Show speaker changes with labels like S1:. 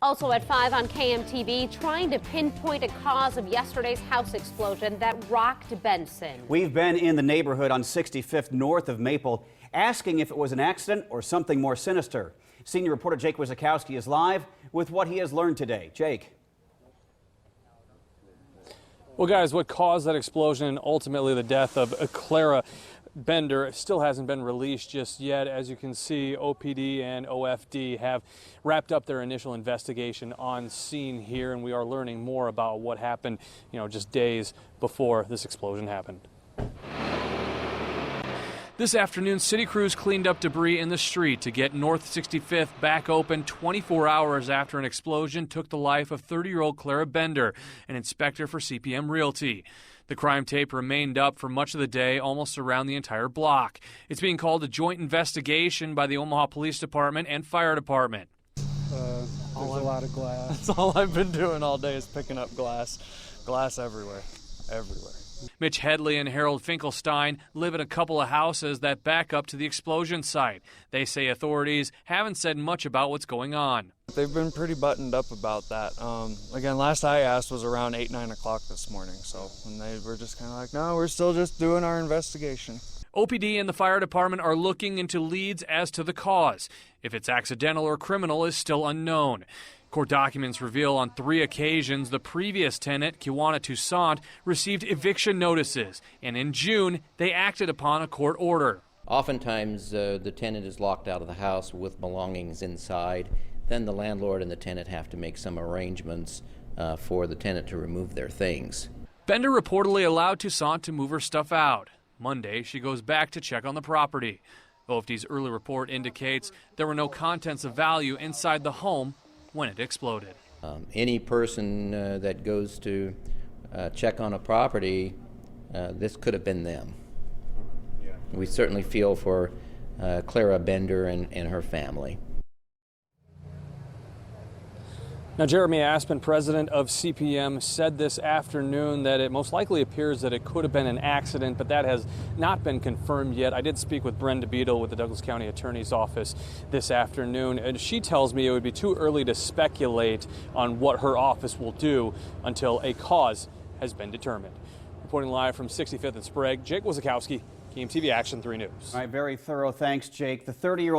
S1: Also at 5 on KMTV, trying to pinpoint a cause of yesterday's house explosion that rocked Benson.
S2: We've been in the neighborhood on 65th north of Maple, asking if it was an accident or something more sinister. Senior reporter Jake Wizakowski is live with what he has learned today. Jake.
S3: Well, guys, what caused that explosion and ultimately the death of Clara Bender still hasn't been released just yet. As you can see, OPD and OFD have wrapped up their initial investigation on scene here, and we are learning more about what happened, just days before this explosion happened. This afternoon, city crews cleaned up debris in the street to get North 65th back open 24 hours after an explosion took the life of 30-year-old Clara Bender, an inspector for CPM Realty. The crime tape remained up for much of the day, almost around the entire block. It's being called a joint investigation by the Omaha Police Department and Fire Department.
S4: There's a lot of glass.
S5: That's all I've been doing all day is picking up glass. Glass everywhere. Everywhere.
S3: Mitch Headley and Harold Finkelstein live in a couple of houses that back up to the explosion site. They say authorities haven't said much about what's going on.
S5: They've been pretty buttoned up about that. Again, last I asked was around 8, 9 o'clock this morning. So, and they were just kind of like, no, we're still just doing our investigation.
S3: OPD and the fire department are looking into leads as to the cause. If it's accidental or criminal is still unknown. Court documents reveal on 3 occasions the previous tenant, Kiwana Toussaint, received eviction notices, and in June they acted upon a court order.
S6: Oftentimes the tenant is locked out of the house with belongings inside. Then the landlord and the tenant have to make some arrangements for the tenant to remove their things.
S3: Bender reportedly allowed Toussaint to move her stuff out. Monday, she goes back to check on the property. OFD's early report indicates there were no contents of value inside the home when it exploded.
S6: Any person that goes to check on a property, this could have been them. Yeah. We certainly feel for Clara Bender and her family.
S3: Now, Jeremy Aspen, president of CPM, said this afternoon that it most likely appears that it could have been an accident, but that has not been confirmed yet. I did speak with Brenda Beadle with the Douglas County Attorney's Office this afternoon, and she tells me it would be too early to speculate on what her office will do until a cause has been determined. Reporting live from 65th and Sprague, Jake Wizakowski, KMTV Action 3 News.
S2: All right, very thorough. Thanks, Jake. The 30-year-old